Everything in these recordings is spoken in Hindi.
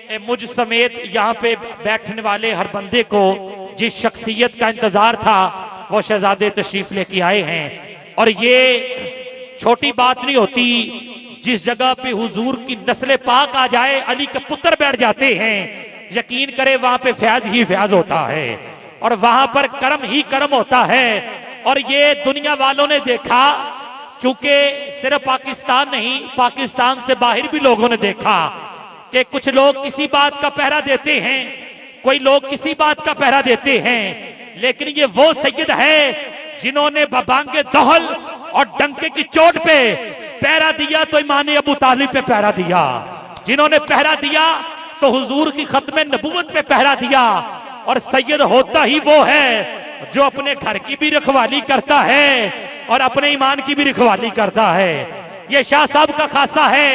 मुझ समेत यहाँ पे बैठने वाले हर बंदे को जिस शख्सियत का इंतजार था वो शहजादे तशरीफ लेके आए हैं। और ये छोटी बात नहीं होती, जिस जगह पे हुजूर की नस्ल पाक आ जाए, अली के पुत्र बैठ जाते हैं, यकीन करे वहां पे फैज ही फैज होता है और वहां पर कर्म ही कर्म होता है। और ये दुनिया वालों ने देखा, चूंकि सिर्फ पाकिस्तान नहीं, पाकिस्तान से बाहर भी लोगों ने देखा कि कुछ लोग किसी बात का पहरा देते हैं, कोई लोग किसी बात का पहरा देते हैं, लेकिन ये वो सैयद है जिन्होंने बबांगे दहल और डंके की चोट पे पहरा दिया तो इमाम अबू तालिब पे पहरा दिया, जिन्होंने पहरा दिया तो हुजूर की खत्म नबूवत पे पहरा दिया। और सैयद होता ही वो है जो अपने घर की भी रखवाली करता है और अपने ईमान की भी रखवाली करता है। ये शाह साहब का खासा है।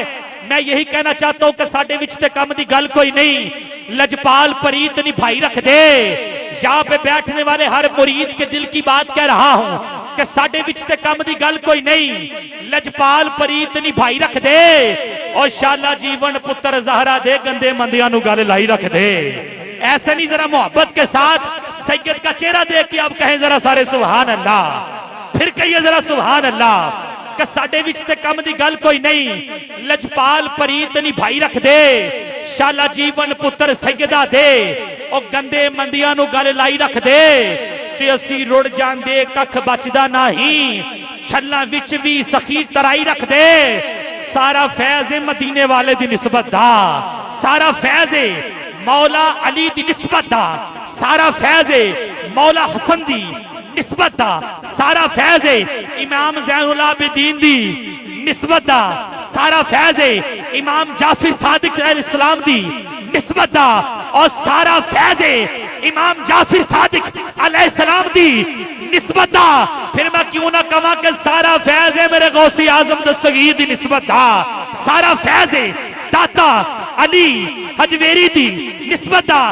मैं यही कहना चाहता हूं कि साडे विच ते कम दी गल कोई नहीं, लजपाल परीत नहीं भाई रख दे। यहाँ पे बैठने वाले हर मुरीद के दिल की बात कह रहा हूं कि साडे विच ते कम दी गल कोई नहीं, लजपाल परीत नहीं भाई रख दे और शाला जीवन पुत्र ज़हरा दे गंदे मंदियां नु गल लाई रख दे। ऐसे नहीं, जरा मोहब्बत के साथ सैयद का चेहरा देख के आप कहें जरा सारे सुभान अल्लाह, फिर कहिए जरा सुभान अल्लाह कि साडे विच ते कम दी गल कोई नहीं, लजपाल परीत नहीं भाई रख दे, शाला जीवन पुत्र सैयदा दे और गंदे मंदियां नु गल लाई रख दे ते असी रुड़ जांदे कख बचदा नहीं, छल्ला विच भी सखी तराई रख दे। सारा फैज मदीने वाले दी निस्बत दा, सारा फैज मौला अली दी निस्बत दा, सारा फैज मौला हसन दी निस्बत दा, सारा फैज इमाम ज़ैनुल आबिदीन दी निस्बत दा, सारा फैज इमाम जाफर सादिक अलैहिस्सलाम दी निस्बत दा और सारा फैज इमाम जाफर सादिक अलैहिस्सलाम दी निस्बत दा। फिर मैं क्यों ना कहा कि सारा फैज है मेरे गौसी आजम दस्तगीर दी निस्बत दा, सारा फैज दाता अली हजवेरी दी निस्बत दा।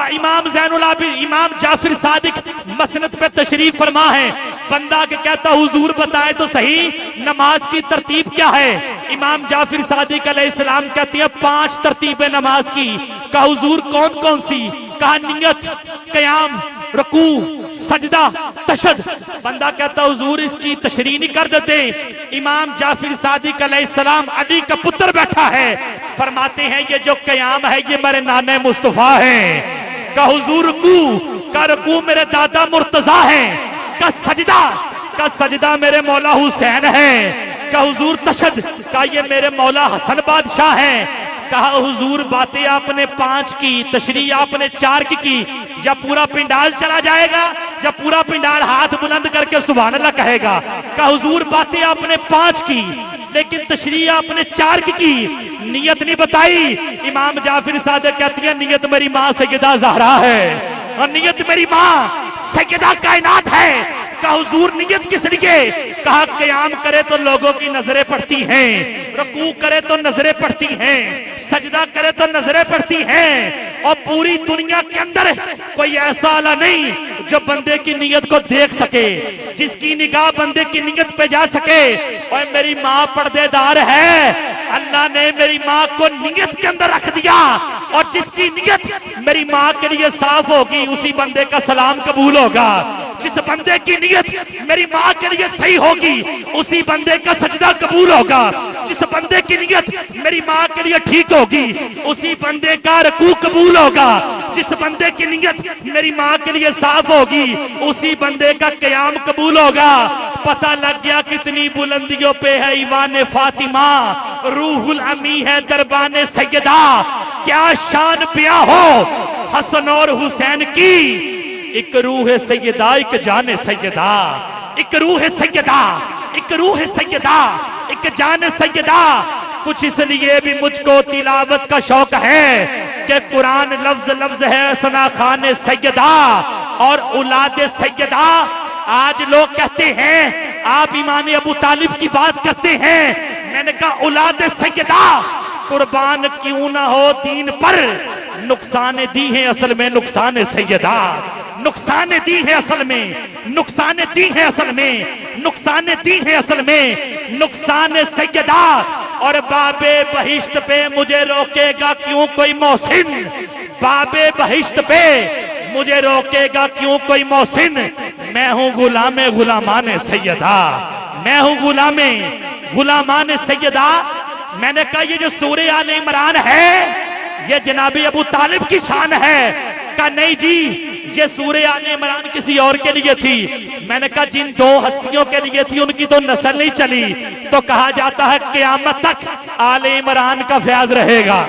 इमाम ज़ैनुल आबिदीन इमाम जाफर सादिक मसनद पे तशरीफ फरमा है। बंदा के कहता हुजूर बताए तो सही नमाज की तरतीब क्या है। इमाम जाफर सादिक अलैहिस्सलाम कहती है 5 तरतीबें नमाज की। कहा हुजूर कौन कौन सी। कहा नियत, क़याम, रुकू, सजदा, तशद। बंदा कहता हुजूर इसकी तशरीह नहीं कर देते। इमाम जाफर सादिक अलैहिस्सलाम अली का पुत्र बैठा है, फरमाते हैं ये जो क़याम है ये मेरे नाने मुस्तफा है। का हुजूर रुकू, का रुकू मेरे दादा मुर्तजा है। का सजदा मेरे मौला हुसैन है। का हुजूर तशद, का ये मेरे मौला हसन बादशाह है। कहा हुजूर बातें आपने 5 की, तशरीह आपने 4 की, या पूरा पिंडाल चला जाएगा या पूरा पिंडाल हाथ बुलंद करके सुभान अल्लाह कहेगा। कहा हुजूर बातें आपने 5 की लेकिन तशरीह आपने 4 की, नियत नहीं बताई। इमाम जाफर सादिक कहती है नियत मेरी माँ सैयदा ज़हरा है और नियत मेरी माँ सैयदा कायनात है। कहा हुजूर नियत किस लिए। कहा क़याम करे तो लोगों की नजरें पड़ती हैं, रुकू करे तो नजरें पड़ती हैं, सजदा करे तो नजरें पड़ती हैं और पूरी दुनिया के अंदर कोई ऐसा आला नहीं जो बंदे की नियत को देख सके, जिसकी निगाह बंदे की नियत पे जा सके। और मेरी माँ पर्देदार है, अल्लाह ने मेरी माँ को नियत के अंदर रख दिया और जिसकी नियत मेरी माँ के लिए साफ होगी उसी बंदे का सलाम कबूल होगा। जिस बंदे की नियत मेरी माँ के लिए सही होगी उसी बंदे का सजदा कबूल होगा। जिस बंदे की नियत मेरी माँ के लिए ठीक होगी उसी बंदे का रुकू कबूल होगा। जिस बंदे की नियत मेरी माँ के लिए साफ होगी उसी बंदे का क़याम कबूल होगा। पता लग गया कितनी बुलंदियों पे है ईवान फातिमा, रूहुल अमी है दरबान सैयदा। क्या शान पिया हो हसन और हुसैन की, एक रूह सैयदा एक जान सैयदा, एक रूह सैयदा, एक रूह सैयदा, एक जान सैयदा। कुछ इसलिए भी मुझको तिलावत का शौक है कि कुरान लफ्ज लफ्ज है सना खान सैयदा और औलाद सैयदा। आज लोग कहते हैं आप इमाम अबू तालिब की बात करते हैं, मैंने कहा औलाद सैयदा कुर्बान क्यों ना हो दीन पर, नुकसान दी है असल में नुकसान सैयदा, नुकसान दी है असल में, नुकसान दी है असल में, नुकसान दी है असल में, नुकसान सैयदा। और बाबे बहिश्त पे मुझे रोकेगा क्यों कोई मोहसिन, बाबे बहिश्त पे मुझे रोकेगा क्यों कोई मोहसिन। मैं हूं गुलामे गुलामाने सैयदा, मैं हूं गुलामे गुलामाने सैयदा। मैंने कहा ये जो सूरह आले इमरान है ये जनाबी अबू तालिब की शान है। कहा नहीं जी ये सूरह आले इमरान किसी और के लिए थी। मैंने कहा जिन दो हस्तियों के लिए थी उनकी तो नस्ल नहीं चली। तो कहा जाता है क़यामत तक आले इमरान का फैज रहेगा,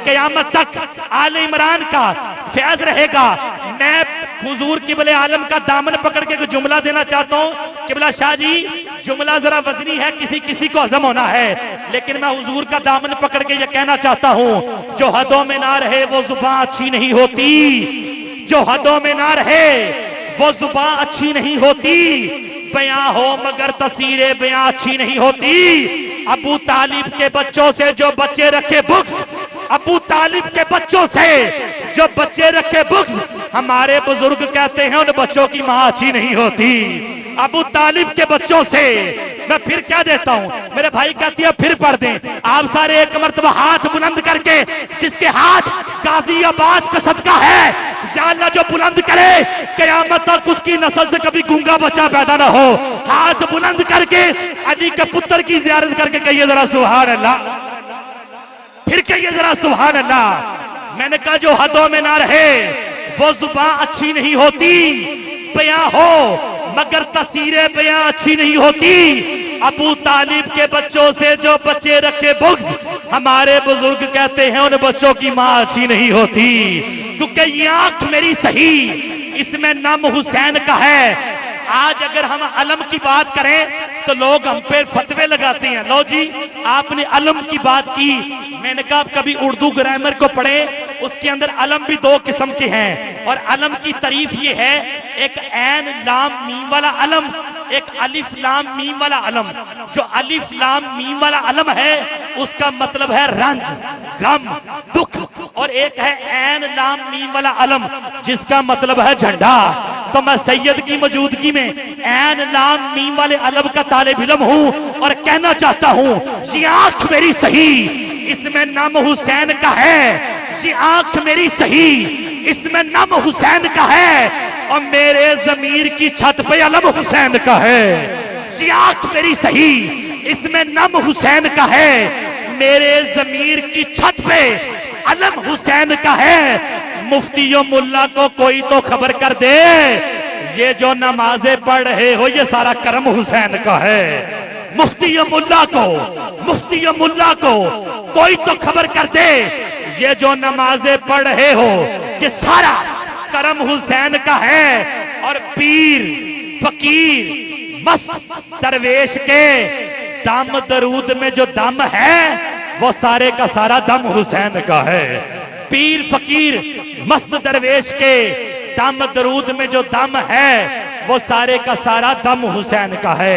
क़यामत तक आले इमरान का फैज रहेगा। मैं हुजूर किबले आलम का दामन पकड़ के एक जुमला देना चाहता हूँ। किबला शाह जी जुमला जरा वजनी है, किसी किसी को हजम होना है, लेकिन मैं हुजूर का दामन पकड़ के ये कहना चाहता हूँ जो हदों में ना रहे वो जुबान अच्छी नहीं होती, जो हदों में ना रहे वो जुबान अच्छी नहीं होती। बयां हो मगर तस्वीरें बयां अच्छी नहीं होती। अबू तालिब के बच्चों से जो बच्चे रखे बुक्स, अबू तालिब के बच्चों से जो बच्चे रखे बुक्स, हमारे बुजुर्ग कहते हैं उन बच्चों की मां अच्छी नहीं होती। अबू तालिब के बच्चों से मैं फिर क्या देता हूँ, मेरे भाई कहती है फिर पढ़ दें। आप सारे एक मर्तबा हाथ बुलंद करके, जिसके हाथ गाजी अब्बास का सदका है, या अल्लाह जो बुलंद करे क़यामत तक उसकी नस्ल से कभी गूंगा बच्चा पैदा ना हो। हाथ बुलंद करके अली के पुत्र की ज़ियारत करके कहिए जरा सुभान अल्लाह, फिर कहिए जरा सुभान अल्लाह। मैंने कहा जो हदों में ना रहे वो जुबान अच्छी नहीं होती। बयां हो मगर तस्वीरें बयां अच्छी नहीं होती। अबू तालिब के बच्चों से जो बच्चे रखे बुग्ज, हमारे बुजुर्ग कहते हैं उन बच्चों की मां अच्छी नहीं होती। क्योंकि ये आंख मेरी सही, इसमें नाम हुसैन का है। आज अगर हम अलम की बात करें तो लोग हम पे फतवे लगाते हैं, लो जी आपने अलम की बात की। मैंने कहा कभी उर्दू ग्रामर को पढ़े, उसके अंदर अलम भी दो किस्म के हैं। और अलम की तारीफ ये है, एक ऐन लाम मीम वाला अलम, एक अलिफ लाम मीम वाला अलम। जो अलिफ लाम मीम वाला अलम है उसका मतलब है रंज, गम, दुख। और एक है ऐन लाम मीम वाला अलम जिसका मतलब है झंडा। तो मैं सैयद की मौजूदगी में ऐन लाम मीम वाले अलम का तालिब इल्म हूँ और कहना चाहता हूँ ये आंख मेरी सही, इसमें नाम हुसैन का है। ये आंख मेरी सही, इसमें नाम हुसैन का है। और मेरे जमीर की छत पे अलम हुसैन का है। ये आंख मेरी सही, इसमें नाम हुसैन का है। मेरे जमीर की छत पे अलम हुसैन का है। मुफ्ती मुल्ला को कोई तो खबर कर दे, ये जो नमाजें पढ़ रहे हो ये सारा करम हुसैन का है। मुफ्ती मुल्ला को, मुफ्ती मुल्ला को कोई तो खबर कर दे, ये जो नमाजें पढ़ रहे हो ये सारा करम हुसैन का है। और पीर फकीर मस्त दरवेश के दम दरूद में जो दम है वो सारे का सारा दम हुसैन का है। पीर फकीर मस्त दरवेश के दम दरूद में जो दम है वो सारे का सारा दम हुसैन का है।